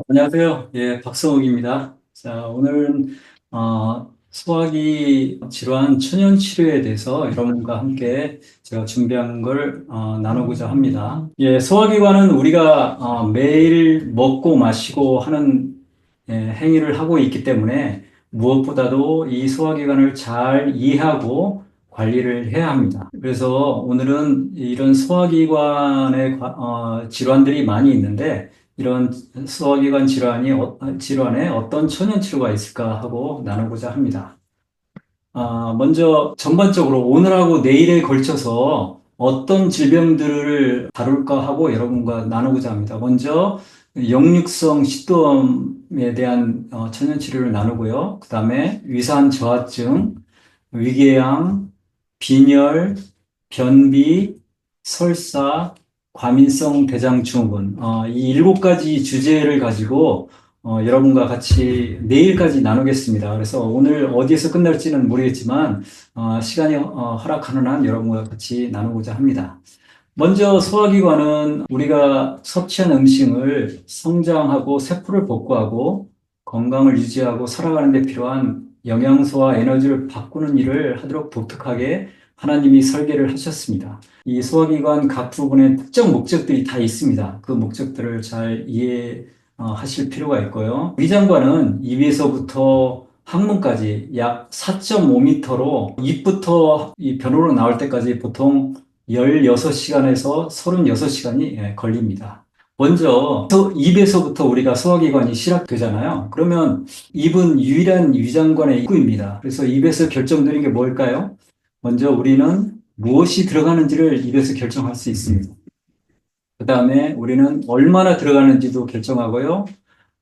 안녕하세요. 예, 박성욱입니다. 자, 오늘은 소화기 질환 천연 치료에 대해서 여러분과 함께 제가 준비한 걸 나누고자 합니다. 예, 소화기관은 우리가 매일 먹고 마시고 하는 행위를 하고 있기 때문에 무엇보다도 이 소화기관을 잘 이해하고 관리를 해야 합니다. 그래서 오늘은 이런 소화기관의 질환들이 많이 있는데 이런 소화기관 질환에 어떤 천연치료가 있을까 하고 나누고자 합니다. 먼저 전반적으로 오늘하고 내일에 걸쳐서 어떤 질병들을 다룰까 하고 여러분과 나누고자 합니다. 먼저 역류성 식도염에 대한 천연치료를 나누고요. 그 다음에 위산 저하증, 위궤양, 빈혈, 변비, 설사, 과민성 대장증후군, 이 일곱 가지 주제를 가지고 여러분과 같이 내일까지 나누겠습니다. 그래서 오늘 어디에서 끝날지는 모르겠지만 시간이 허락하는 한 여러분과 같이 나누고자 합니다. 먼저 소화기관은 우리가 섭취한 음식을 성장하고 세포를 복구하고 건강을 유지하고 살아가는 데 필요한 영양소와 에너지를 바꾸는 일을 하도록 독특하게 하나님이 설계를 하셨습니다. 이 소화기관 각 부분에 특정 목적들이 다 있습니다. 그 목적들을 잘 이해하실 필요가 있고요. 위장관은 입에서부터 항문까지 약 4.5m로 입부터 이 변으로 나올 때까지 보통 16시간에서 36시간이 걸립니다. 먼저 입에서부터 우리가 소화기관이 시작되잖아요. 그러면 입은 유일한 위장관의 입구입니다. 그래서 입에서 결정되는 게 뭘까요? 먼저 우리는 무엇이 들어가는지를 입에서 결정할 수 있습니다. 그 다음에 우리는 얼마나 들어가는지도 결정하고요.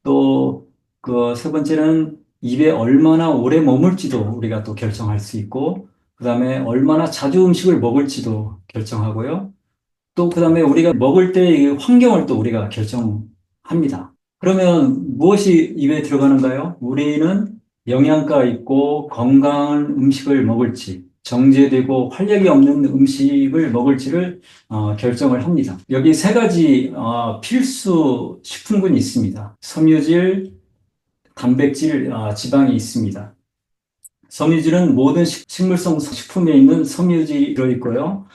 또 그 세 번째는 입에 얼마나 오래 머물지도 우리가 또 결정할 수 있고, 그 다음에 얼마나 자주 음식을 먹을지도 결정하고요. 또 그다음에 우리가 먹을 때의 환경을 또 우리가 결정합니다. 그러면 무엇이 입에 들어가는가요? 우리는 영양가 있고 건강한 음식을 먹을지, 정제되고 활력이 없는 음식을 먹을지를 결정을 합니다. 여기 세 가지 필수 식품군이 있습니다. 섬유질, 단백질, 지방이 있습니다. 섬유질은 모든 식물성 식품에 있는 섬유질이 들어있고요.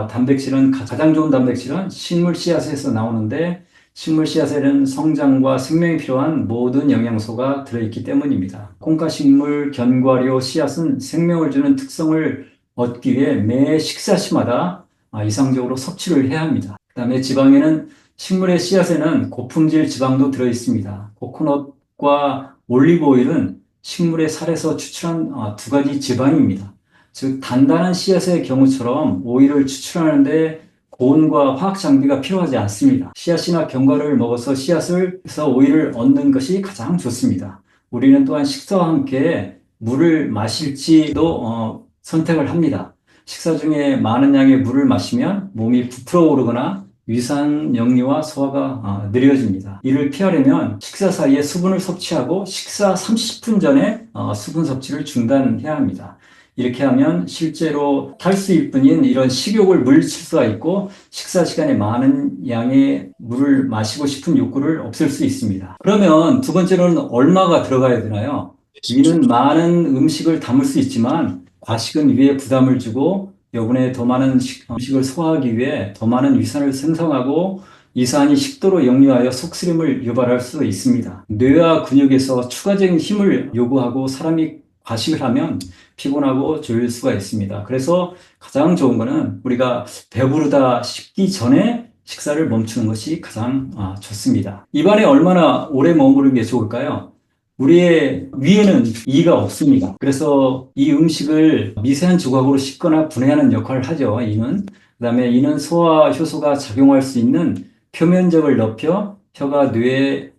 단백질은 가장 좋은 단백질은 식물 씨앗에서 나오는데 식물 씨앗에는 성장과 생명이 필요한 모든 영양소가 들어있기 때문입니다. 콩가식물, 견과류, 씨앗은 생명을 주는 특성을 얻기 위해 매 식사시마다 이상적으로 섭취를 해야 합니다. 그 다음에 지방에는 식물의 씨앗에는 고품질 지방도 들어있습니다. 코코넛과 올리브 오일은 식물의 살에서 추출한 두 가지 지방입니다. 즉 단단한 씨앗의 경우처럼 오일을 추출하는데 고온과 화학 장비가 필요하지 않습니다. 씨앗이나 견과류를 먹어서 씨앗에서 오일을 얻는 것이 가장 좋습니다. 우리는 또한 식사와 함께 물을 마실지도 선택을 합니다. 식사 중에 많은 양의 물을 마시면 몸이 부풀어 오르거나 위산 역류와 소화가 느려집니다. 이를 피하려면 식사 사이에 수분을 섭취하고 식사 30분 전에 수분 섭취를 중단해야 합니다. 이렇게 하면 실제로 탈수일 뿐인 이런 식욕을 물리칠 수가 있고 식사 시간에 많은 양의 물을 마시고 싶은 욕구를 없앨 수 있습니다. 그러면 두 번째로는 얼마가 들어가야 되나요? 위는 많은 음식을 담을 수 있지만 과식은 위에 부담을 주고 여분의 더 많은 음식을 소화하기 위해 더 많은 위산을 생성하고 이 산이 식도로 역류하여 속쓰림을 유발할 수 있습니다. 뇌와 근육에서 추가적인 힘을 요구하고 사람이 과식을 하면 피곤하고 졸릴 수가 있습니다. 그래서 가장 좋은 거는 우리가 배부르다 싶기 전에 식사를 멈추는 것이 가장 좋습니다. 입안에 얼마나 오래 머무르는 게 좋을까요? 우리의 위에는 이가 없습니다. 그래서 이 음식을 미세한 조각으로 씻거나 분해하는 역할을 하죠, 이는. 그 다음에 이는 소화 효소가 작용할 수 있는 표면적을 넓혀 혀가 뇌에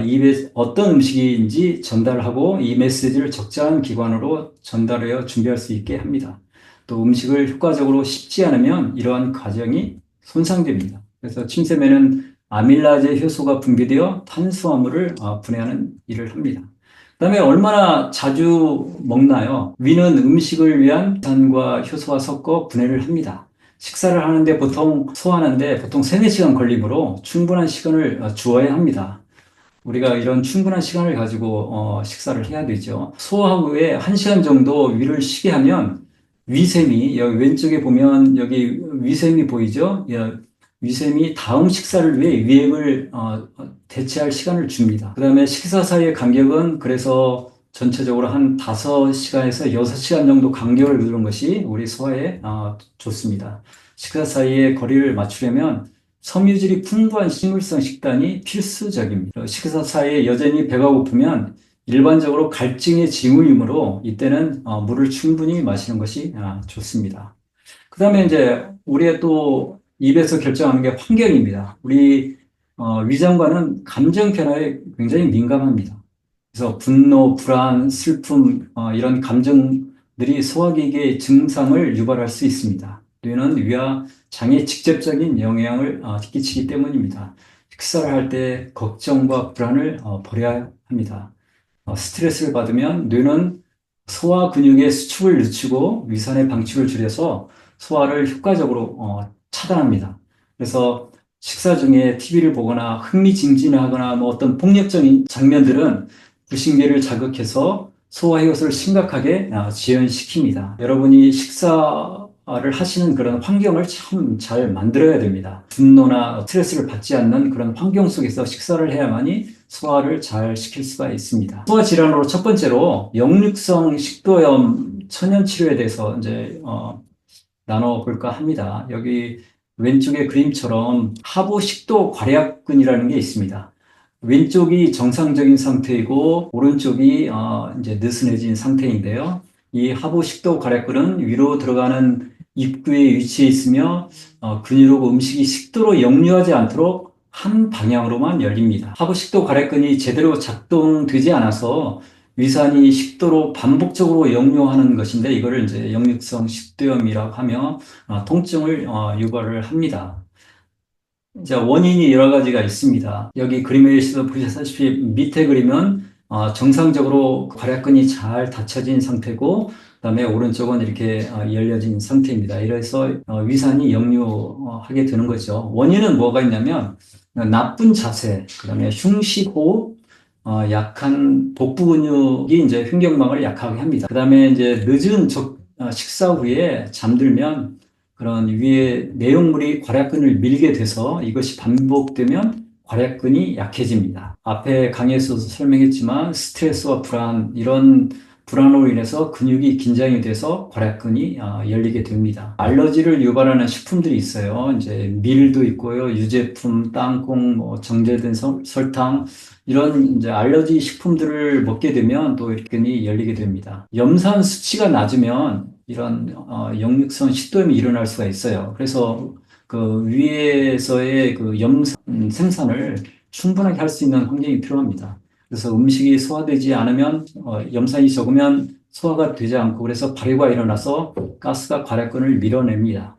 입에 어떤 음식인지 전달하고 이 메시지를 적절한 기관으로 전달하여 준비할 수 있게 합니다. 또 음식을 효과적으로 씹지 않으면 이러한 과정이 손상됩니다. 그래서 침샘에는 아밀라제 효소가 분비되어 탄수화물을 분해하는 일을 합니다. 그다음에 얼마나 자주 먹나요? 위는 음식을 위한 산과 효소와 섞어 분해를 합니다. 식사를 하는데 소화하는데 보통 3, 4시간 걸리므로 충분한 시간을 주어야 합니다. 우리가 이런 충분한 시간을 가지고 식사를 해야 되죠. 소화 후에 1시간 정도 위를 쉬게 하면 위샘이 여기 왼쪽에 보면 여기 위샘이 보이죠? 예, 위샘이 다음 식사를 위해 위액을 대체할 시간을 줍니다. 그 다음에 식사 사이의 간격은 그래서 전체적으로 한 5시간에서 6시간 정도 간격을 두는 것이 우리 소화에 좋습니다. 식사 사이에 거리를 맞추려면 섬유질이 풍부한 식물성 식단이 필수적입니다. 식사 사이에 여전히 배가 고프면 일반적으로 갈증의 징후이므로 이때는 물을 충분히 마시는 것이 좋습니다. 그 다음에 이제 우리의 또 입에서 결정하는 게 환경입니다. 우리 위장관은 감정 변화에 굉장히 민감합니다. 그래서 분노, 불안, 슬픔 이런 감정들이 소화기의 증상을 유발할 수 있습니다. 뇌는 위와 장에 직접적인 영향을 끼치기 때문입니다. 식사를 할 때 걱정과 불안을 버려야 합니다. 스트레스를 받으면 뇌는 소화 근육의 수축을 늦추고 위산의 방출을 줄여서 소화를 효과적으로 차단합니다. 그래서 식사 중에 TV를 보거나 흥미진진하거나 뭐 어떤 폭력적인 장면들은 부신계를 자극해서 소화 효소를 심각하게 지연시킵니다. 여러분이 식사를 하시는 그런 환경을 참 잘 만들어야 됩니다. 분노나 스트레스를 받지 않는 그런 환경 속에서 식사를 해야만이 소화를 잘 시킬 수가 있습니다. 소화 질환으로 첫 번째로 역류성 식도염 천연 치료에 대해서 이제 나눠볼까 합니다. 여기 왼쪽의 그림처럼 하부 식도 괄약근이라는 게 있습니다. 왼쪽이 정상적인 상태이고 오른쪽이 이제 느슨해진 상태인데요. 이 하부 식도 괄약근은 위로 들어가는 입구에 위치해 있으며 근육으로 음식이 식도로 역류하지 않도록 한 방향으로만 열립니다. 하부 식도 괄약근이 제대로 작동되지 않아서 위산이 식도로 반복적으로 역류하는 것인데 이거를 이제 역류성 식도염이라고 하며 통증을 유발을 합니다. 이제 원인이 여러 가지가 있습니다. 여기 그림에서 보셨다시피 밑에 그림은 정상적으로 괄약근이 잘 닫혀진 상태고 그다음에 오른쪽은 이렇게 열려진 상태입니다. 이래서 위산이 역류하게 되는 거죠. 원인은 뭐가 있냐면 나쁜 자세, 그다음에 흉식호흡, 약한 복부 근육이 이제 횡격막을 약하게 합니다. 그다음에 이제 늦은 식사 후에 잠들면 그런 위에 내용물이 괄약근을 밀게 돼서 이것이 반복되면 괄약근이 약해집니다. 앞에 강의에서도 설명했지만 스트레스와 불안, 이런 불안으로 인해서 근육이 긴장이 돼서 괄약근이 열리게 됩니다. 알러지를 유발하는 식품들이 있어요. 이제 밀도 있고요. 유제품, 땅콩, 뭐 정제된 설탕, 이런 이제 알러지 식품들을 먹게 되면 또 혈관이 열리게 됩니다. 염산 수치가 낮으면 이런 역류성 식도염이 일어날 수가 있어요. 그래서 그 위에서의 그 염산 생산을 충분하게 할 수 있는 환경이 필요합니다. 그래서 음식이 소화되지 않으면 염산이 적으면 소화가 되지 않고 그래서 발효가 일어나서 가스가 괄약근을 밀어냅니다.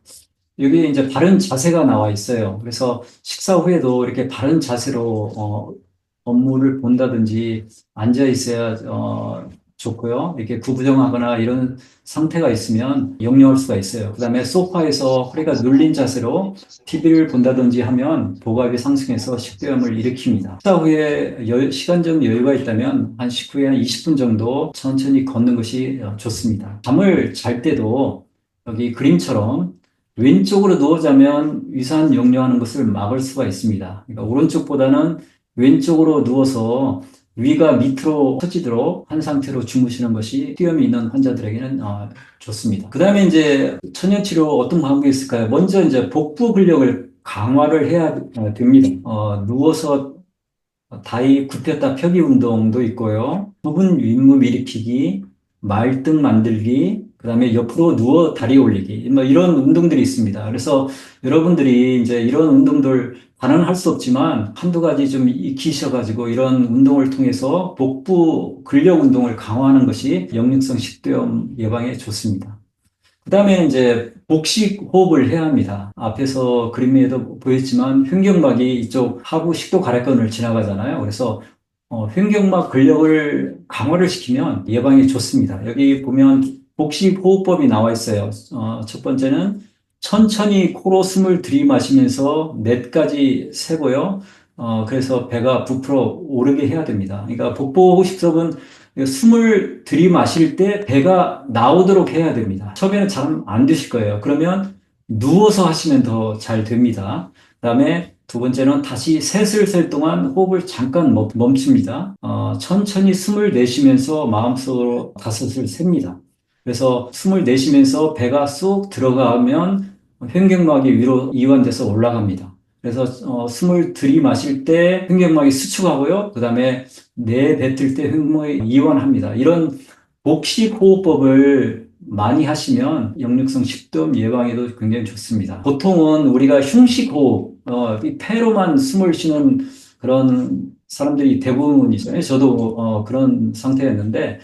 여기에 이제 바른 자세가 나와 있어요. 그래서 식사 후에도 이렇게 바른 자세로 업무를 본다든지 앉아 있어야 좋고요. 이렇게 구부정하거나 이런 상태가 있으면 역류할 수가 있어요. 그다음에 소파에서 허리가 눌린 자세로 TV를 본다든지 하면 복압이 상승해서 식도염을 일으킵니다. 식사 후에 시간적 여유가 있다면 한 식후에 한 20분 정도 천천히 걷는 것이 좋습니다. 잠을 잘 때도 여기 그림처럼 왼쪽으로 누워 자면 위산 역류하는 것을 막을 수가 있습니다. 그러니까 오른쪽보다는 왼쪽으로 누워서 위가 밑으로 처지도록 한 상태로 주무시는 것이 수염이 있는 환자들에게는 좋습니다. 그 다음에 이제 천연치료 어떤 방법이 있을까요? 먼저 이제 복부 근력을 강화를 해야 됩니다. 누워서 다리 굽혔다 펴기 운동도 있고요. 부분 윗몸 일으키기, 말등 만들기, 그 다음에 옆으로 누워 다리 올리기, 뭐 이런 운동들이 있습니다. 그래서 여러분들이 이제 이런 운동들 다는 할 수 없지만 한두 가지 좀 익히셔가지고 이런 운동을 통해서 복부 근력 운동을 강화하는 것이 역류성 식도염 예방에 좋습니다. 그 다음에 이제 복식 호흡을 해야 합니다. 앞에서 그림에도 보였지만 횡격막이 이쪽 하부 식도 괄약근을 지나가잖아요. 그래서 횡격막 근력을 강화를 시키면 예방에 좋습니다. 여기 보면 복식 호흡법이 나와 있어요. 첫 번째는 천천히 코로 숨을 들이마시면서 넷까지 세고요. 그래서 배가 부풀어 오르게 해야 됩니다. 그러니까 복부호흡법은 숨을 들이마실 때 배가 나오도록 해야 됩니다. 처음에는 잘 안 되실 거예요. 그러면 누워서 하시면 더 잘 됩니다. 그다음에 두 번째는 다시 셋을 셀 동안 호흡을 잠깐 멈춥니다. 천천히 숨을 내쉬면서 마음속으로 다섯을 셉니다. 그래서 숨을 내쉬면서 배가 쏙 들어가면 횡격막이 위로 이완돼서 올라갑니다. 그래서 숨을 들이마실 때 횡격막이 수축하고요. 그 다음에 내뱉을 때 횡격막이 이완합니다. 이런 복식 호흡법을 많이 하시면 역류성 식도염 예방에도 굉장히 좋습니다. 보통은 우리가 흉식 호흡, 이 폐로만 숨을 쉬는 그런 사람들이 대부분이잖아요. 저도 그런 상태였는데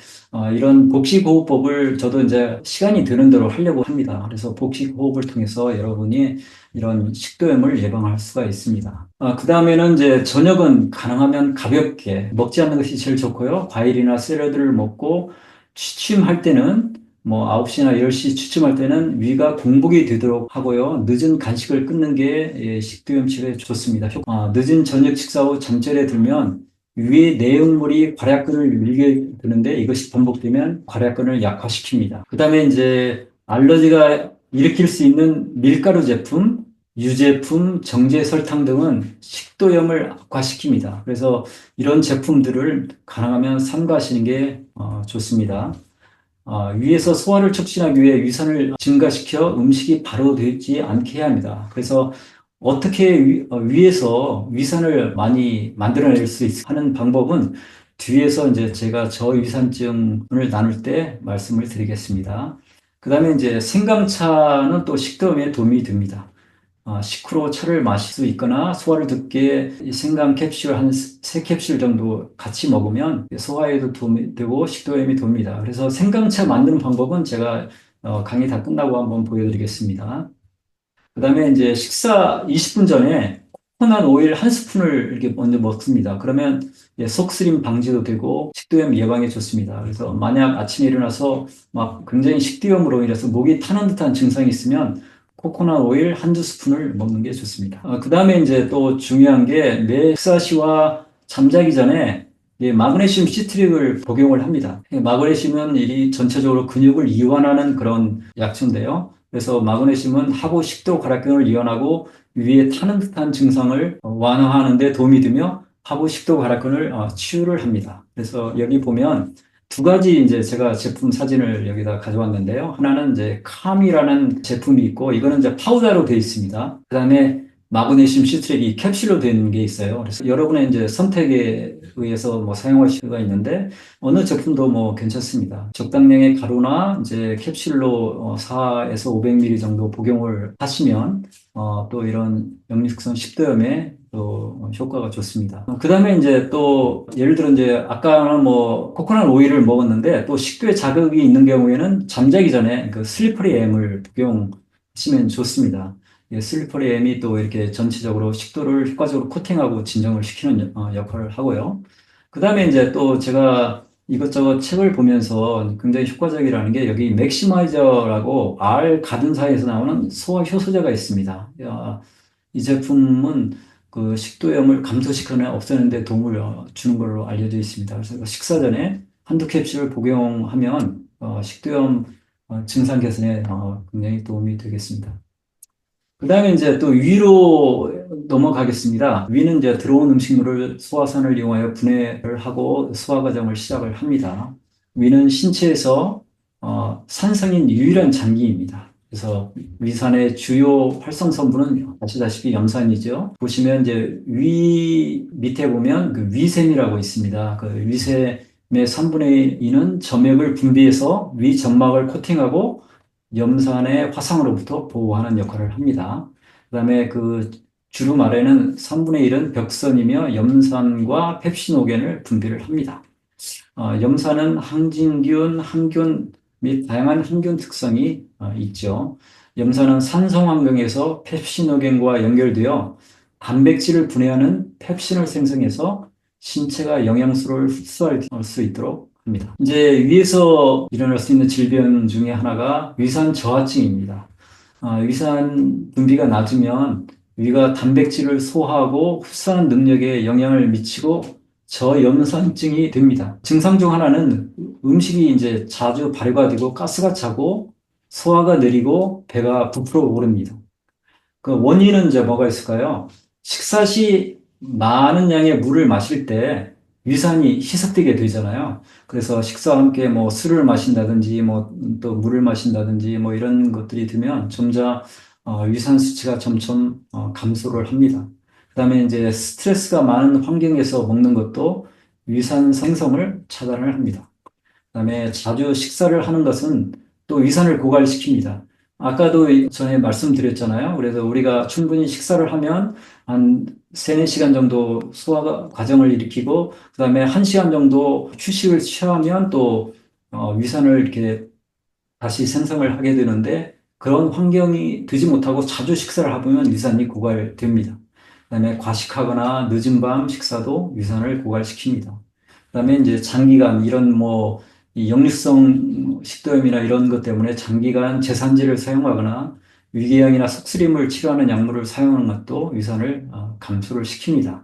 이런 복식 호흡법을 저도 이제 시간이 드는 대로 하려고 합니다. 그래서 복식 호흡을 통해서 여러분이 이런 식도염을 예방할 수가 있습니다. 그 다음에는 이제 저녁은 가능하면 가볍게 먹지 않는 것이 제일 좋고요. 과일이나 샐러드를 먹고 취침할 때는 뭐 9시나 10시 취침할 때는 위가 공복이 되도록 하고요. 늦은 간식을 끊는 게 식도염 치료에 좋습니다. 늦은 저녁 식사 후 잠결에 들면 위의 내용물이 괄약근을 밀게 되는데 이것이 반복되면 괄약근을 약화시킵니다. 그 다음에 이제 알러지가 일으킬 수 있는 밀가루 제품, 유제품, 정제 설탕 등은 식도염을 악화시킵니다. 그래서 이런 제품들을 가능하면 삼가하시는 게 좋습니다. 위에서 소화를 촉진하기 위해 위산을 증가시켜 음식이 바로 되지 않게 해야 합니다. 그래서 어떻게 위에서 위산을 많이 만들어낼 수 하는 방법은 뒤에서 이제 제가 저위산증을 나눌 때 말씀을 드리겠습니다. 그 다음에 이제 생강차는 또 식도염에 도움이 됩니다. 식후로 차를 마실 수 있거나 소화를 돕게 생강 캡슐 한 3캡슐 정도 같이 먹으면 소화에도 도움이 되고 식도염이 돕니다. 그래서 생강차 만드는 방법은 제가 강의 다 끝나고 한번 보여드리겠습니다. 그 다음에 이제 식사 20분 전에 코코넛 오일 한 스푼을 이렇게 먼저 먹습니다. 그러면 속쓰림 방지도 되고 식도염 예방에 좋습니다. 그래서 만약 아침에 일어나서 막 굉장히 식도염으로 인해서 목이 타는 듯한 증상이 있으면 코코넛 오일 한두 스푼을 먹는 게 좋습니다. 그 다음에 이제 또 중요한 게 매 식사 시와 잠자기 전에 마그네슘 시트릭을 복용을 합니다. 마그네슘은 이 전체적으로 근육을 이완하는 그런 약초인데요. 그래서 마그네슘은 하부 식도 괄약근을 이완하고 위에 타는 듯한 증상을 완화하는 데 도움이 되며 하부 식도 괄약근을 치유를 합니다. 그래서 여기 보면 두 가지 이제 제가 제품 사진을 여기다 가져왔는데요. 하나는 이제 캄이라는 제품이 있고 이거는 이제 파우더로 되어 있습니다. 그다음에 마그네슘 시트렉이 캡슐로 된 게 있어요. 그래서 여러분의 이제 선택에 의해서 뭐 사용하실 수가 있는데 어느 제품도 뭐 괜찮습니다. 적당량의 가루나 이제 캡슐로 4에서 500ml 정도 복용을 하시면 또 이런 역류성 식도염에 또 효과가 좋습니다. 그 다음에 이제 또 예를 들어 이제 아까는 뭐 코코넛 오일을 먹었는데 또 식도에 자극이 있는 경우에는 잠자기 전에 그 슬리퍼리 M을 복용하시면 좋습니다. 슬리퍼리 M이 또 이렇게 전체적으로 식도를 효과적으로 코팅하고 진정을 시키는 역할을 하고요. 그 다음에 이제 또 제가 이것저것 책을 보면서 굉장히 효과적이라는 게 여기 맥시마이저라고 알 가든사에서 나오는 소화 효소제가 있습니다. 이 제품은 그 식도염을 감소시키거나 없애는 데 도움을 주는 걸로 알려져 있습니다. 그래서 식사 전에 한두 캡슐 복용하면 식도염 증상 개선에 굉장히 도움이 되겠습니다. 그 다음에 이제 또 위로 넘어가겠습니다. 위는 이제 들어온 음식물을 소화선을 이용하여 분해를 하고 소화 과정을 시작을 합니다. 위는 신체에서 산성인 유일한 장기입니다. 그래서 위산의 주요 활성 성분은 아시다시피 염산이죠. 보시면 이제 위 밑에 보면 그 위샘이라고 있습니다. 그 위샘의 3분의 2는 점액을 분비해서 위 점막을 코팅하고 염산의 화상으로부터 보호하는 역할을 합니다. 그 다음에 그 주름 아래는 3분의 1은 벽선이며 염산과 펩시노겐을 분비를 합니다. 염산은 항진균, 항균 및 다양한 항균 특성이 있죠. 염산은 산성 환경에서 펩시노겐과 연결되어 단백질을 분해하는 펩신을 생성해서 신체가 영양소를 흡수할 수 있도록 합니다. 이제 위에서 일어날 수 있는 질병 중에 하나가 위산 저하증입니다. 위산 분비가 낮으면 위가 단백질을 소화하고 흡수하는 능력에 영향을 미치고 저염산증이 됩니다. 증상 중 하나는 음식이 이제 자주 발효가 되고 가스가 차고 소화가 느리고 배가 부풀어 오릅니다. 그 원인은 이제 뭐가 있을까요? 식사 시 많은 양의 물을 마실 때 위산이 희석되게 되잖아요. 그래서 식사와 함께 뭐 술을 마신다든지 뭐 또 물을 마신다든지 뭐 이런 것들이 되면 점차 위산 수치가 점점 감소를 합니다. 그다음에 이제 스트레스가 많은 환경에서 먹는 것도 위산 생성을 차단을 합니다. 그다음에 자주 식사를 하는 것은 또 위산을 고갈시킵니다. 아까도 전에 말씀드렸잖아요. 그래서 우리가 충분히 식사를 하면 한 3, 4시간 정도 소화 과정을 일으키고, 그다음에 1시간 정도 휴식을 취하면 또 위산을 이렇게 다시 생성을 하게 되는데, 그런 환경이 되지 못하고 자주 식사를 하면 위산이 고갈됩니다. 그다음에 과식하거나 늦은 밤 식사도 위산을 고갈시킵니다. 그다음에 이제 장기간 이런 뭐 이 역류성 식도염이나 이런 것 때문에 장기간 제산제를 사용하거나 위궤양이나 속쓰림을 치료하는 약물을 사용하는 것도 위산을 감소를 시킵니다.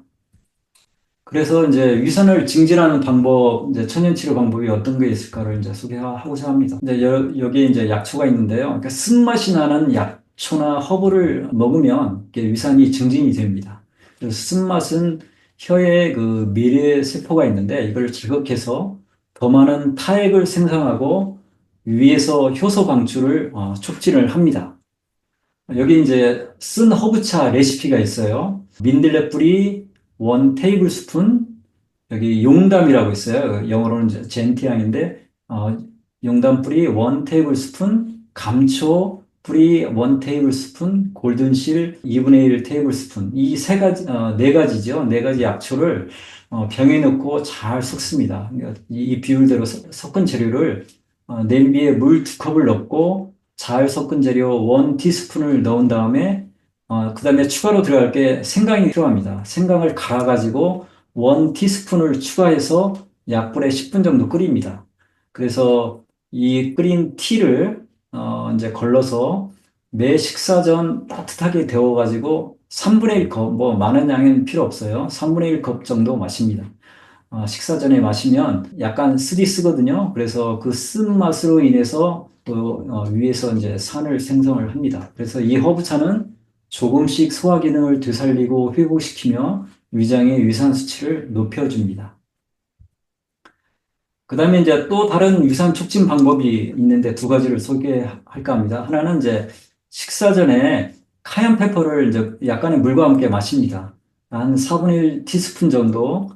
그래서 이제 위산을 증진하는 방법, 이제 천연치료 방법이 어떤 게 있을까를 이제 소개하고자 합니다. 이제 여기에 이제 약초가 있는데요. 그러니까 쓴맛이 나는 약초나 허브를 먹으면 이게 위산이 증진이 됩니다. 그래서 쓴맛은 혀에 그 미래 세포가 있는데 이걸 자극해서 더 많은 타액을 생성하고 위에서 효소 방출을 촉진을 합니다. 여기 이제 쓴 허브차 레시피가 있어요. 민들레 뿌리 1 테이블 스푼, 여기 용담이라고 있어요. 영어로는 젠티향인데, 용담 뿌리 1 테이블 스푼, 감초 뿌리 1 테이블 스푼, 골든실 2분의 1 테이블 스푼. 이 세 가지, 네 가지죠. 네 가지 약초를 병에 넣고 잘 섞습니다. 그러니까 이 비율대로 섞은 재료를 냄비에 물 2컵을 넣고 잘 섞은 재료 1 티스푼을 넣은 다음에 그 다음에 추가로 들어갈 게 생강이 필요합니다. 생강을 갈아가지고 1 티스푼을 추가해서 약불에 10분 정도 끓입니다. 그래서 이 끓인 티를 이제 걸러서 매 식사 전 따뜻하게 데워가지고 3분의 1컵, 뭐 많은 양은 필요 없어요. 3분의 1컵 정도 마십니다. 식사 전에 마시면 약간 쓰디 쓰거든요. 그래서 그 쓴맛으로 인해서 또 위에서 이제 산을 생성을 합니다. 그래서 이 허브차는 조금씩 소화 기능을 되살리고 회복시키며 위장의 위산 수치를 높여줍니다. 그 다음에 이제 또 다른 위산 촉진 방법이 있는데 두 가지를 소개할까 합니다. 하나는 이제 식사 전에 카얀 페퍼를 이제 약간의 물과 함께 마십니다. 한 4분의 1 티스푼 정도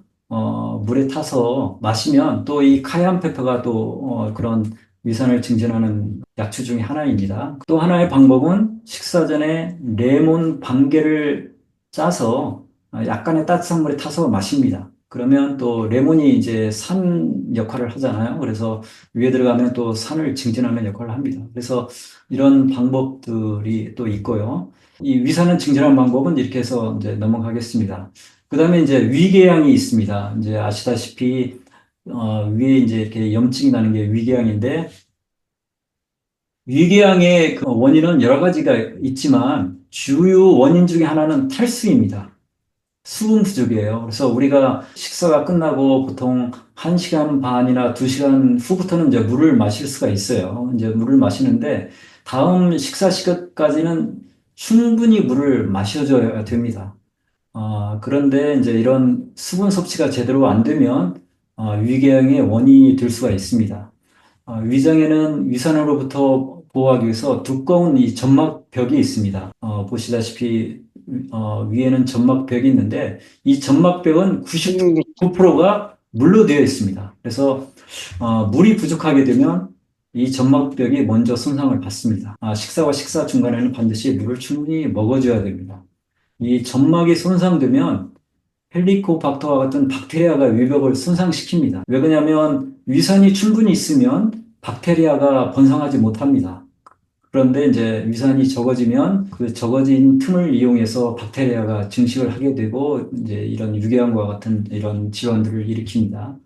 물에 타서 마시면 또 이 카얀 페퍼가 또 그런 위산을 증진하는 약초 중에 하나입니다. 또 하나의 방법은 식사 전에 레몬 반 개를 짜서 약간의 따뜻한 물에 타서 마십니다. 그러면 또 레몬이 이제 산 역할을 하잖아요. 그래서 위에 들어가면 또 산을 증진하는 역할을 합니다. 그래서 이런 방법들이 또 있고요. 이 위산을 증진하는 방법은 이렇게 해서 이제 넘어가겠습니다. 그 다음에 이제 위궤양이 있습니다. 이제 아시다시피 위에 이제 이렇게 염증이 나는 게 위궤양인데, 위궤양의 그 원인은 여러 가지가 있지만 주요 원인 중에 하나는 탈수입니다. 수분 부족이에요. 그래서 우리가 식사가 끝나고 보통 1시간 반이나 2시간 후부터는 이제 물을 마실 수가 있어요. 이제 물을 마시는데 다음 식사 시간까지는 충분히 물을 마셔줘야 됩니다. 그런데 이제 이런 수분 섭취가 제대로 안 되면 위궤양의 원인이 될 수가 있습니다. 위장에는 위산으로부터 보호하기 위해서 두꺼운 이 점막벽이 있습니다. 보시다시피 위에는 점막벽이 있는데 이 점막벽은 99%가 물로 되어 있습니다. 그래서 물이 부족하게 되면 이 점막벽이 먼저 손상을 받습니다. 식사와 식사 중간에는 반드시 물을 충분히 먹어줘야 됩니다. 이 점막이 손상되면 헬리코박터와 같은 박테리아가 위벽을 손상시킵니다. 왜 그러냐면 위산이 충분히 있으면 박테리아가 번성하지 못합니다. 그런데 이제 위산이 적어지면 그 적어진 틈을 이용해서 박테리아가 증식을 하게 되고 이제 이런 유궤양과 같은 이런 질환들을 일으킵니다.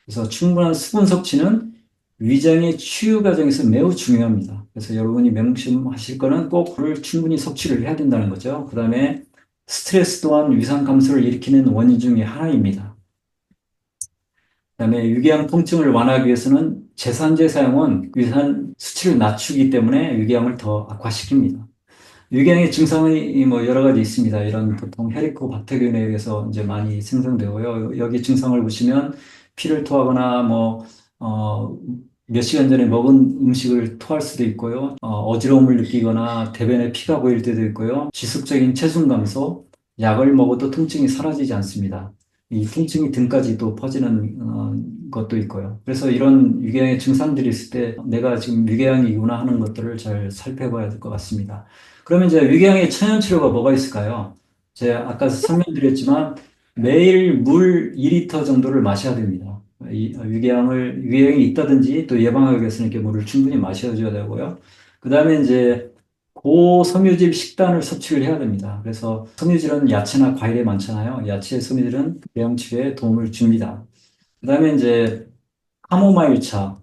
그래서 충분한 수분 섭취는 위장의 치유 과정에서 매우 중요합니다. 그래서 여러분이 명심하실 거는 꼭 물을 충분히 섭취를 해야 된다는 거죠. 그 다음에 스트레스 또한 위산 감소를 일으키는 원인 중에 하나입니다. 그다음에 위궤양 통증을 완화하기 위해서는 제산제 사용은 위산 수치를 낮추기 때문에 위궤양을 더 악화시킵니다. 위궤양의 증상이 뭐 여러 가지 있습니다. 이런 보통 헤리코바테균에 의해서 이제 많이 생성되고요. 여기 증상을 보시면 피를 토하거나 몇 시간 전에 먹은 음식을 토할 수도 있고요. 어지러움을 느끼거나 대변에 피가 보일 때도 있고요. 지속적인 체중 감소, 약을 먹어도 통증이 사라지지 않습니다. 이 통증이 등까지 또 퍼지는 것도 있고요. 그래서 이런 위궤양의 증상들이 있을 때 내가 지금 위궤양이구나 하는 것들을 잘 살펴봐야 될 것 같습니다. 그러면 이제 위궤양의 천연 치료가 뭐가 있을까요? 제가 아까 설명드렸지만 매일 물 2리터 정도를 마셔야 됩니다. 위궤양이 있다든지 또 예방하기 위해서는 이렇게 물을 충분히 마셔줘야 되고요. 그 다음에 이제 고섬유질 식단을 섭취를 해야 됩니다. 그래서 섬유질은 야채나 과일에 많잖아요. 야채 섬유질은 궤양 치료에 도움을 줍니다. 그 다음에 이제 카모마일 차.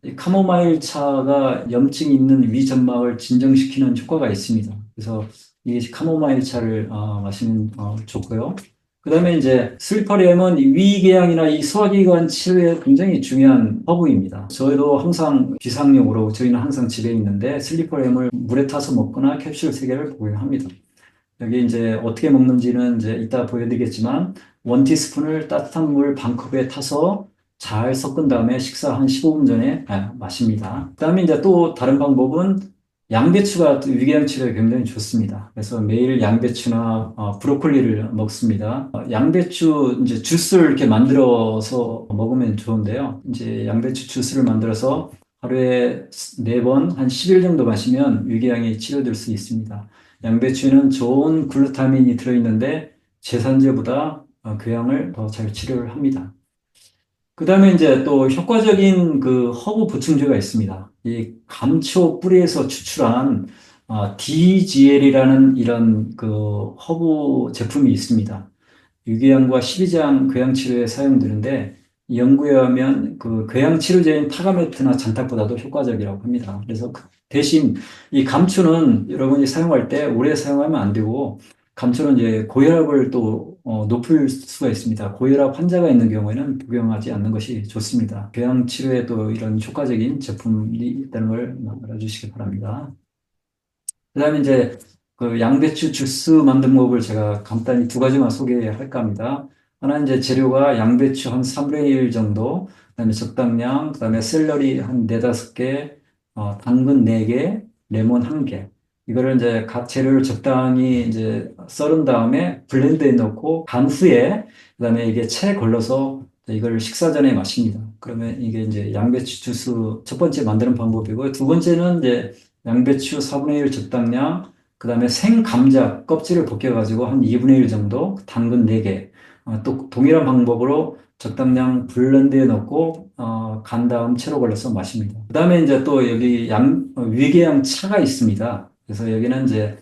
이 카모마일 차가 염증 있는 위점막을 진정시키는 효과가 있습니다. 그래서 이 카모마일 차를 마시면 좋고요. 그다음에 이제 슬리퍼리엠은 위궤양이나 이 소화기관 치료에 굉장히 중요한 허브입니다. 저희도 항상 비상용으로 저희는 항상 집에 있는데 슬리퍼리엠을 물에 타서 먹거나 캡슐 3개를 복용합니다. 여기 이제 어떻게 먹는지는 이제 이따 보여드리겠지만 원 티스푼을 따뜻한 물 반 컵에 타서 잘 섞은 다음에 식사 한 15분 전에 마십니다. 그다음에 이제 또 다른 방법은 양배추가 위궤양 치료에 굉장히 좋습니다. 그래서 매일 양배추나 브로콜리를 먹습니다. 양배추 이제 주스를 이렇게 만들어서 먹으면 좋은데요. 이제 양배추 주스를 만들어서 하루에 4번 한 10일 정도 마시면 위궤양이 치료될 수 있습니다. 양배추에는 좋은 글루타민이 들어있는데 제산제보다 궤양을 더 잘 치료를 합니다. 그 다음에 이제 또 효과적인 그 허브 보충제가 있습니다. 이 감초 뿌리에서 추출한 DGL이라는 이런 그 허브 제품이 있습니다. 유궤양과 십이장 궤양 치료에 사용되는데 연구에 의하면 그 궤양 치료제인 타가메트나 잔탁보다도 효과적이라고 합니다. 그래서 대신 이 감초는 여러분이 사용할 때 오래 사용하면 안 되고 감초는 이제 고혈압을 또 높일 수가 있습니다. 고혈압 환자가 있는 경우에는 복용하지 않는 것이 좋습니다. 궤양 치료에도 이런 효과적인 제품이 있다는 걸 알아주시기 바랍니다. 그다음에 이제 그 양배추 주스 만든 법을 제가 간단히 2가지만 소개할까 합니다. 하나는 이제 재료가 양배추 한 3분의 1 정도, 그다음에 적당량, 그다음에 샐러리 한 4-5개, 당근 4개, 레몬 1개. 이거를 이제 각 재료를 적당히 이제 썰은 다음에 블렌드에 넣고 간 후에 그다음에 이게 체에 걸러서 이걸 식사 전에 마십니다. 그러면 이게 이제 양배추 주스 첫 번째 만드는 방법이고요. 두 번째는 이제 양배추 4분의 1 적당량, 그 다음에 생감자 껍질을 벗겨가지고 한 2분의 1 정도, 당근 4개. 또 동일한 방법으로 적당량 블렌드에 넣고, 간 다음 채로 걸러서 마십니다. 그 다음에 이제 또 여기 위궤양 차가 있습니다. 그래서 여기는 이제,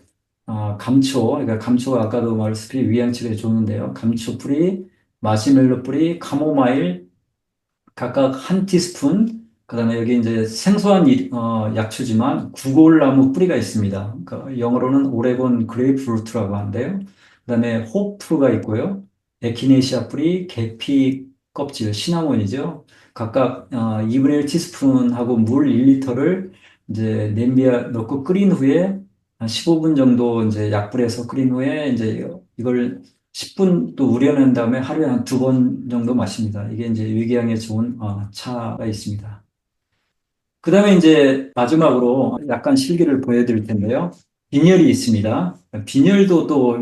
감초, 그러니까 감초가 아까도 말했다시피 위궤양 치료에 좋은데요. 감초 뿌리, 마시멜로 뿌리, 카모마일, 각각 한 티스푼, 그다음에 여기 이제 생소한 약초지만 구골나무 뿌리가 있습니다. 그러니까 영어로는 오레곤 그레이프루트라고 하는데요. 그다음에 호프가 있고요. 에키네시아 뿌리, 계피 껍질, 시나몬이죠. 각각 2분의 1 티스푼하고 물 1리터를 이제 냄비에 넣고 끓인 후에 한 15분 정도 이제 약불에서 끓인 후에 이제 이걸 10분 또 우려낸 다음에 하루에 한 2번 정도 마십니다. 이게 이제 위궤양에 좋은 차가 있습니다. 그 다음에 이제 마지막으로 약간 실기를 보여드릴 텐데요. 빈혈이 있습니다. 빈혈도 또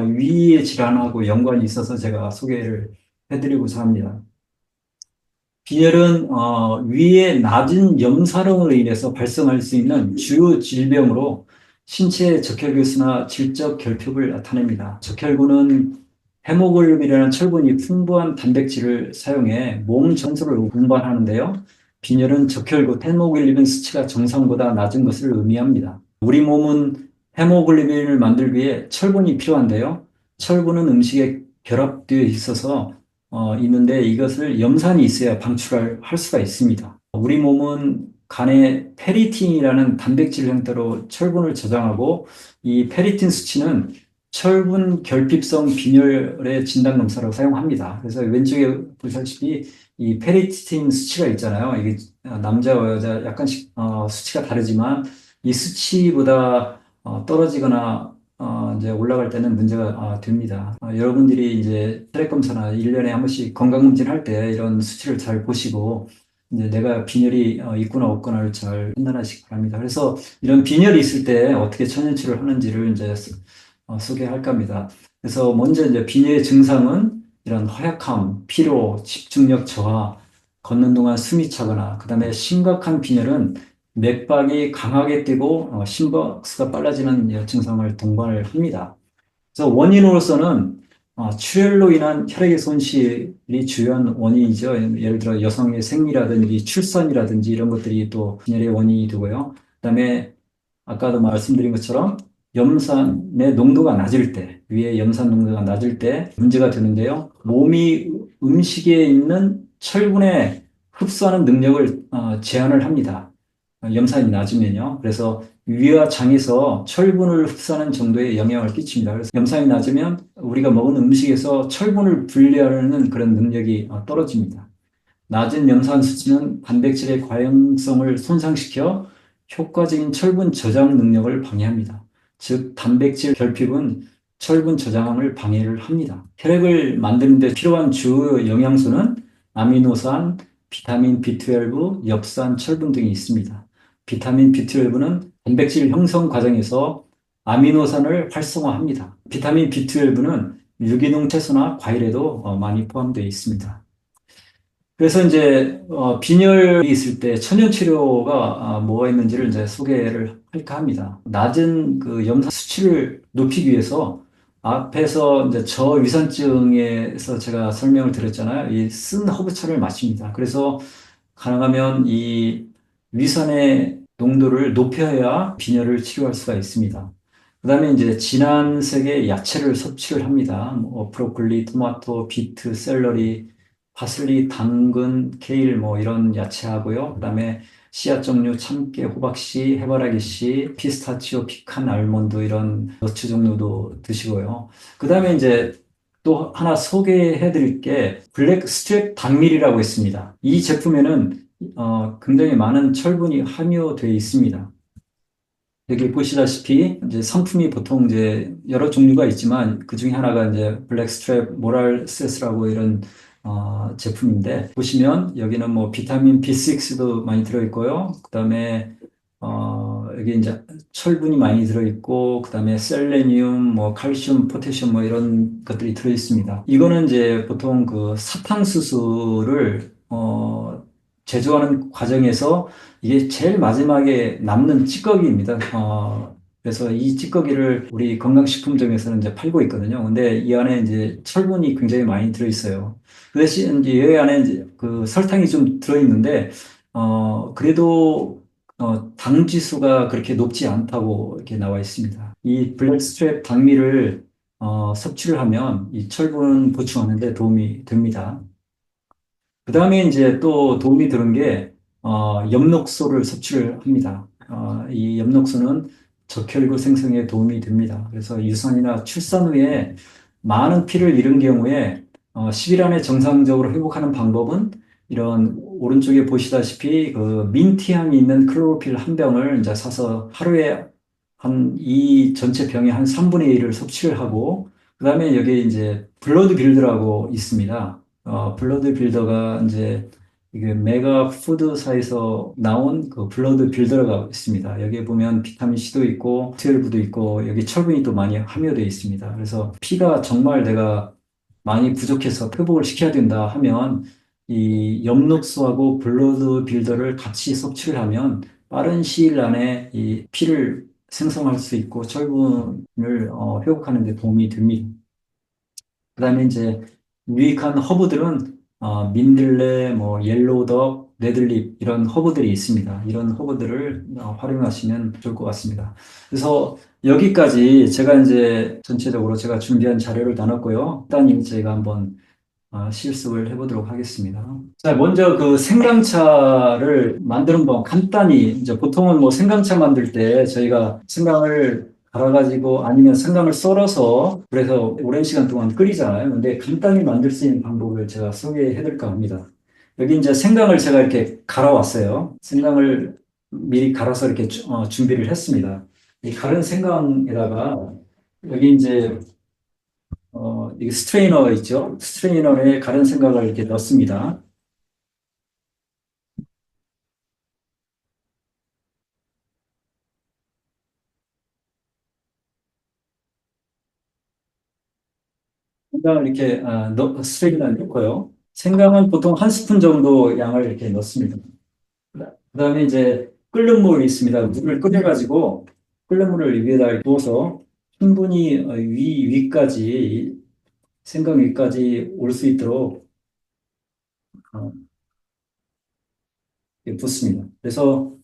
위의 질환하고 연관이 있어서 제가 소개를 해드리고자 합니다. 빈혈은 위의 낮은 염사량으로 인해서 발생할 수 있는 주요 질병으로 신체 적혈교수나 질적 결핍을 나타냅니다. 적혈구는 헤모글로빈이라는 철분이 풍부한 단백질을 사용해 몸 전체를 운반하는데요. 빈혈은 적혈구 헤모글로빈 수치가 정상보다 낮은 것을 의미합니다. 우리 몸은 헤모글로빈을 만들기 위해 철분이 필요한데요. 철분은 음식에 결합되어 있어서 있는데 이것을 염산이 있어야 방출을 할 수가 있습니다. 우리 몸은 간에 페리틴이라는 단백질 형태로 철분을 저장하고 이 페리틴 수치는 철분 결핍성 빈혈의 진단 검사를 사용합니다. 그래서 왼쪽에 보시다시피 이 페리티닌 수치가 있잖아요. 이게 남자와 여자 약간씩 수치가 다르지만 이 수치보다 떨어지거나 이제 올라갈 때는 문제가 됩니다. 여러분들이 이제 혈액 검사나 1년에 한 번씩 건강검진 할 때 이런 수치를 잘 보시고 이제 내가 빈혈이 있거나 없거나를 잘 판단하시기 바랍니다. 그래서 이런 빈혈이 있을 때 어떻게 천연치료를 하는지를 이제 소개할까 합니다. 그래서 먼저 이제 빈혈의 증상은 이런 허약함, 피로, 집중력 저하, 걷는 동안 숨이 차거나, 그 다음에 심각한 빈혈은 맥박이 강하게 뛰고 심박수가 빨라지는 증상을 동반을 합니다. 그래서 원인으로서는 출혈로 인한 혈액의 손실이 주요한 원인이죠. 예를 들어 여성의 생리라든지 출산이라든지 이런 것들이 또 빈혈의 원인이 되고요. 그다음에 아까도 말씀드린 것처럼 염산의 농도가 낮을 때, 위에 염산 농도가 낮을 때 문제가 되는데요. 몸이 음식에 있는 철분의 흡수하는 능력을 제한을 합니다. 염산이 낮으면요. 그래서 위와 장에서 철분을 흡수하는 정도의 영향을 끼칩니다. 그래서 염산이 낮으면 우리가 먹은 음식에서 철분을 분리하는 그런 능력이 떨어집니다. 낮은 염산 수치는 단백질의 과용성을 손상시켜 효과적인 철분 저장 능력을 방해합니다. 즉, 단백질 결핍은 철분 저장을 방해를 합니다. 혈액을 만드는 데 필요한 주 영양소는 아미노산, 비타민 B12, 엽산, 철분 등이 있습니다. 비타민 B12는 단백질 형성 과정에서 아미노산을 활성화합니다. 비타민 B12는 유기농 채소나 과일에도 많이 포함되어 있습니다. 그래서 이제 빈혈이 있을 때 천연 치료가 뭐가 있는지를 이제 소개를 할까 합니다. 낮은 그 염산 수치를 높이기 위해서 앞에서 이제 저위산증에서 제가 설명을 드렸잖아요. 이 쓴 허브차를 마십니다. 그래서 가능하면 이 위산의 농도를 높여야 빈혈을 치료할 수가 있습니다. 그다음에 이제 진한 색의 야채를 섭취를 합니다. 뭐 브로콜리, 토마토, 비트, 샐러리, 파슬리, 당근, 케일 뭐 이런 야채하고요. 그다음에 씨앗 종류 참깨, 호박씨, 해바라기씨, 피스타치오, 피칸, 알몬드 이런 너츠 종류도 드시고요. 그다음에 이제 또 하나 소개해 드릴 게 블랙 스트랩 당밀이라고 있습니다. 이 제품에는 굉장히 많은 철분이 함유되어 있습니다. 여기 보시다시피 이제 상품이 보통 이제 여러 종류가 있지만 그 중에 하나가 이제 블랙스트랩 모랄세스라고 이런 제품인데 보시면 여기는 뭐 비타민 B6도 많이 들어있고요. 그다음에 여기 이제 철분이 많이 들어있고 그다음에 셀레니움, 뭐 칼슘, 포타슘 뭐 이런 것들이 들어있습니다. 이거는 이제 보통 그 사탕수수를 제조하는 과정에서 이게 제일 마지막에 남는 찌꺼기입니다. 그래서 이 찌꺼기를 우리 건강식품점에서는 이제 팔고 있거든요. 근데 이 안에 이제 철분이 굉장히 많이 들어있어요. 그 대신 이제 이 안에 이제 그 설탕이 좀 들어있는데, 그래도 당 지수가 그렇게 높지 않다고 이렇게 나와 있습니다. 이 블랙스트랩 당밀을 섭취를 하면 이 철분 보충하는 데 도움이 됩니다. 그 다음에 이제 또 도움이 되는 게, 엽록소를 섭취를 합니다. 이 엽록소는 적혈구 생성에 도움이 됩니다. 그래서 유산이나 출산 후에 많은 피를 잃은 경우에 10일 안에 정상적으로 회복하는 방법은 이런 오른쪽에 보시다시피 그 민트향이 있는 클로로필 한 병을 이제 사서 하루에 한 이 전체 병의 한 3분의 1을 섭취를 하고 그다음에 여기 이제 블러드 빌더라고 있습니다. 블러드 빌더가 이제 이게 메가 푸드사에서 나온 그 블러드 빌더가 있습니다. 여기에 보면 비타민 C도 있고, B12도 있고, 여기 철분이 또 많이 함유되어 있습니다. 그래서 피가 정말 내가 많이 부족해서 회복을 시켜야 된다 하면 이 엽록소하고 블러드 빌더를 같이 섭취를 하면 빠른 시일 안에 이 피를 생성할 수 있고 철분을 회복하는 데 도움이 됩니다. 그다음에 이제 유익한 허브들은 민들레, 뭐 옐로우덕, 레드립 이런 허브들이 있습니다. 이런 허브들을 활용하시면 좋을 것 같습니다. 그래서 여기까지 제가 이제 전체적으로 제가 준비한 자료를 나눴고요. 일단 저희가 한번 실습을 해보도록 하겠습니다. 자, 먼저 그 생강차를 만드는 법 간단히 이제 보통은 뭐 생강차 만들 때 저희가 생강을 갈아가지고 아니면 생강을 썰어서 그래서 오랜 시간 동안 끓이잖아요. 근데 간단히 만들 수 있는 방법을 제가 소개해 드릴까 합니다. 여기 이제 생강을 제가 이렇게 갈아왔어요. 생강을 미리 갈아서 이렇게 준비를 했습니다. 이 갈은 생강에다가 여기 이제 이 스트레이너 있죠? 스트레이너에 갈은 생강을 이렇게 넣습니다. 생강을 이렇게 스트레이너에 넣고요. 생강은 보통 한 스푼 정도 양을 이렇게 넣습니다. 그다음에 이제 끓는 물이 있습니다. 물을 끓여가지고 끓는 물을 위에다 부어서 충분히 위까지 생강 위까지 올 수 있도록 어, 이렇게 붓습니다. 그래서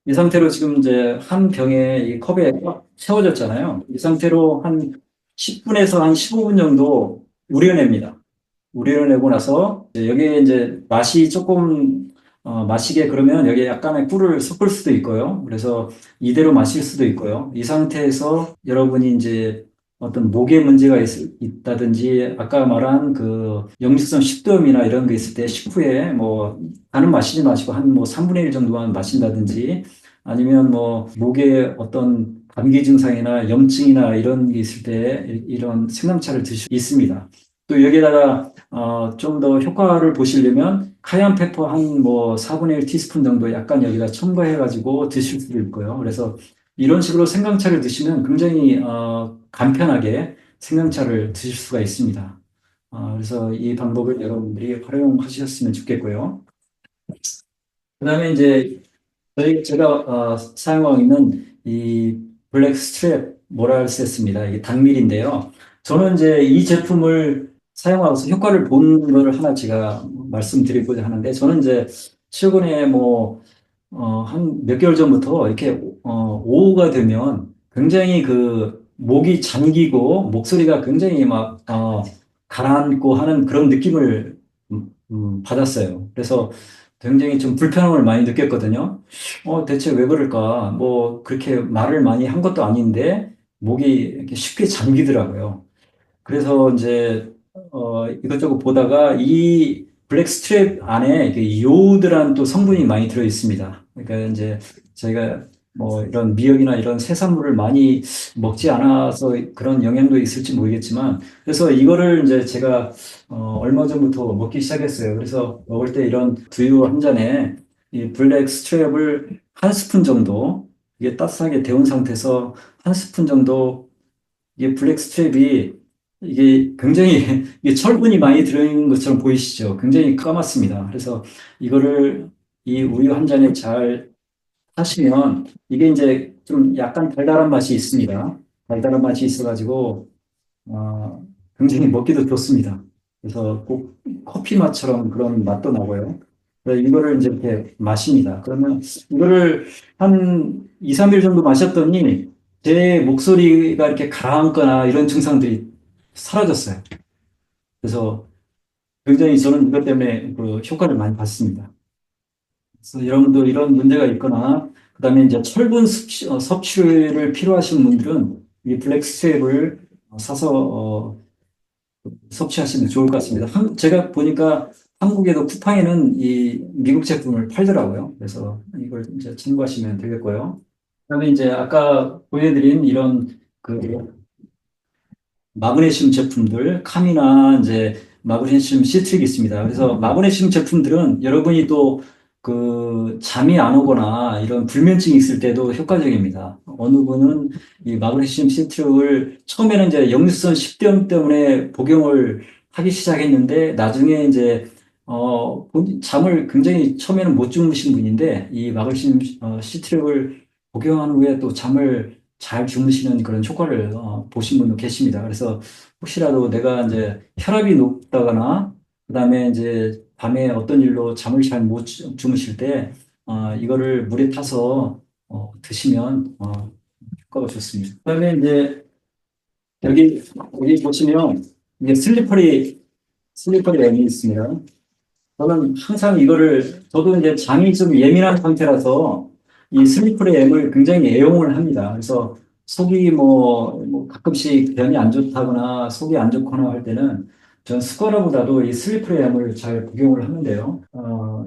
이 상태로 지금 이제 한 병에 이 컵에 꽉 채워졌잖아요. 이 상태로 한 10분에서 한 15분 정도 우려냅니다. 우려내고 나서 이제 여기에 이제 맛이 조금 마시게 그러면 여기에 약간의 꿀을 섞을 수도 있고요. 그래서 이대로 마실 수도 있고요. 이 상태에서 여러분이 이제 어떤 목에 문제가 있다든지 아까 말한 그 역류성 식도염이나 이런 게 있을 때 식후에 뭐 다는 마시지 마시고 한 뭐 3분의 1 정도만 마신다든지 아니면 뭐 목에 어떤 감기 증상이나 염증이나 이런 게 있을 때 이런 생강차를 드실 수 있습니다. 또 여기다가 좀 더 효과를 보시려면 카얀 페퍼 한 뭐 4분의 1 티스푼 정도 약간 여기다 첨가해 가지고 드실 수도 있고요. 그래서 이런 식으로 생강차를 드시면 굉장히 간편하게 생강차를 드실 수가 있습니다. 그래서 이 방법을 여러분들이 활용하셨으면 좋겠고요. 그다음에 이제 제가 사용하고 있는 이 블랙 스트랩 모랄세스입니다. 이게 당밀인데요. 저는 이제 이 제품을 사용하고서 효과를 본 거를 하나 제가 말씀드리고자 하는데 저는 이제 최근에 뭐 한 몇 개월 전부터 이렇게 오후가 되면 굉장히 그 목이 잠기고 목소리가 굉장히 막 가라앉고 하는 그런 느낌을 받았어요. 그래서 굉장히 좀 불편함을 많이 느꼈거든요. 대체 왜 그럴까? 뭐 그렇게 말을 많이 한 것도 아닌데 목이 이렇게 쉽게 잠기더라고요. 그래서 이제 이것저것 보다가 이 블랙 스트랩 안에 이게 요오드라는 또 성분이 많이 들어 있습니다. 그러니까 이제 저희가 뭐 이런 미역이나 이런 해산물을 많이 먹지 않아서 그런 영향도 있을지 모르겠지만 그래서 이거를 이제 제가 얼마 전부터 먹기 시작했어요. 그래서 먹을 때 이런 두유 한 잔에 이 블랙 스트랩을 한 스푼 정도 이게 따뜻하게 데운 상태에서 한 스푼 정도 이게 블랙 스트랩이 이게 굉장히 이게 철분이 많이 들어있는 것처럼 보이시죠? 굉장히 까맣습니다. 그래서 이거를 이 우유 한 잔에 잘 하시면 이게 이제 좀 약간 달달한 맛이 있습니다. 달달한 맛이 있어가지고 굉장히 먹기도 좋습니다. 그래서 꼭 커피 맛처럼 그런 맛도 나고요. 그래서 이거를 이제 이렇게 마십니다. 그러면 이거를 한 2, 3일 정도 마셨더니 제 목소리가 이렇게 가라앉거나 이런 증상들이 사라졌어요. 그래서 굉장히 저는 이것 때문에 그 효과를 많이 봤습니다. 그래서 여러분도 이런 문제가 있거나 그다음에 이제 철분 섭취를 필요하신 분들은 이 블랙스텝을 사서 섭취하시면 좋을 것 같습니다. 제가 보니까 한국에도 쿠팡에는 이 미국 제품을 팔더라고요. 그래서 이걸 이제 참고하시면 되겠고요. 그다음에 이제 아까 보여드린 이런 그 마그네슘 제품들, 카미나 이제 마그네슘 시트릭이 있습니다. 그래서 마그네슘 제품들은 여러분이 또 그 잠이 안 오거나 이런 불면증이 있을 때도 효과적입니다. 어느 분은 이 마그네슘 시트릭을 처음에는 이제 역류성 식도염 때문에 복용을 하기 시작했는데 나중에 이제 잠을 굉장히 처음에는 못 주무신 분인데 이 마그네슘 시트릭을 복용한 후에 또 잠을 잘 주무시는 그런 효과를 보신 분도 계십니다. 그래서 혹시라도 내가 이제 혈압이 높다거나 그다음에 이제 밤에 어떤 일로 잠을 잘 못 주무실 때 이거를 물에 타서 드시면 효과가 좋습니다. 그다음에 이제 여기 보시면 이게 슬리퍼리 램이 있습니다. 저는 항상 이거를 저도 이제 잠이 좀 예민한 상태라서 이 슬리프램을 굉장히 애용을 합니다. 그래서 속이 뭐 가끔씩 변이 안 좋다거나 속이 안 좋거나 할 때는 전 스쿼러보다도 이 슬리프램을 잘 복용을 하는데요.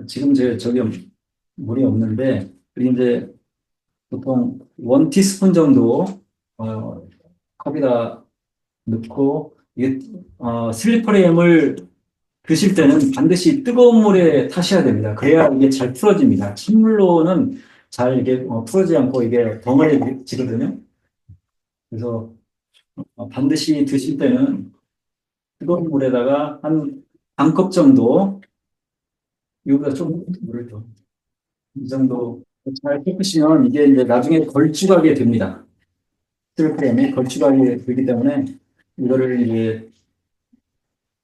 지금 저기 물이 없는데, 이제 보통 원 티스푼 정도 컵에다 넣고, 이게 슬리퍼리엠을 드실 때는 반드시 뜨거운 물에 타셔야 됩니다. 그래야 이게 잘 풀어집니다. 찬물로는 잘 이게 풀어지지 않고 이게 덩어리지거든요. 그래서 반드시 드실 때는 뜨거운 물에다가 한 반 컵 정도, 이거보다 좀 물을 더, 이 정도 잘 섞으시면 이게 이제 나중에 걸쭉하게 됩니다. 스테로크림이 걸쭉하게 되기 때문에 이거를 이제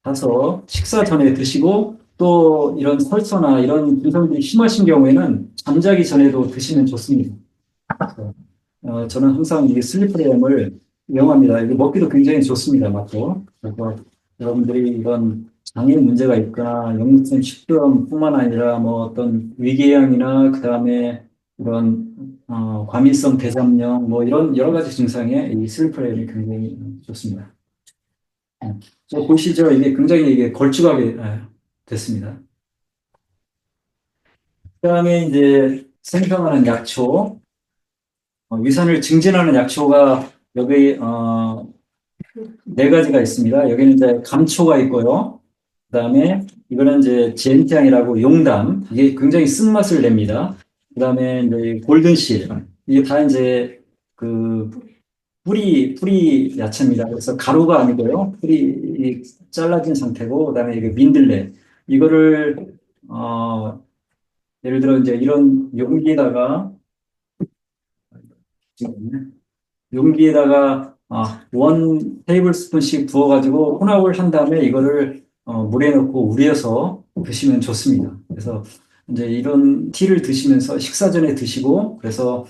가서 식사 전에 드시고, 또 이런 설사나 이런 증상들이 심하신 경우에는 잠자기 전에도 드시면 좋습니다. 그래서, 저는 항상 이 슬리프램을 이용합니다. 이게 먹기도 굉장히 좋습니다. 맛도. 그래서 여러분들이 이런 장애 문제가 있거나 역류성 식도염뿐만 아니라 뭐 어떤 위궤양이나 그다음에 이런 과민성 대장염 뭐 이런 여러 가지 증상에 이 슬리프램이 굉장히 좋습니다. 보시죠. 이게 굉장히 이게 걸쭉하게 됐습니다. 그다음에 이제 생성하는 약초, 위산을 증진하는 약초가 여기 네 가지가 있습니다. 여기는 이제 감초가 있고요. 그다음에 이거는 이제 젠장이라고 용담, 이게 굉장히 쓴맛을 냅니다. 그다음에 이제 골든실, 이게 다 이제 그 뿌리 야채입니다. 그래서 가루가 아니고요. 뿌리 잘라진 상태고, 그다음에 이게 민들레. 이거를 예를 들어 이제 이런 용기에다가 원 테이블 스푼씩 부어가지고 혼합을 한 다음에 이거를 물에 넣고 우려서 드시면 좋습니다. 그래서 이제 이런 티를 드시면서 식사 전에 드시고, 그래서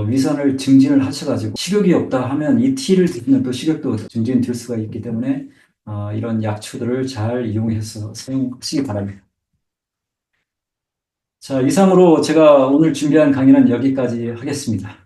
위산을 증진을 하셔가지고 식욕이 없다 하면 이 티를 드시면 또 식욕도 증진될 수가 있기 때문에 이런 약초들을 잘 이용해서 사용하시기 바랍니다. 자, 이상으로 제가 오늘 준비한 강의는 여기까지 하겠습니다.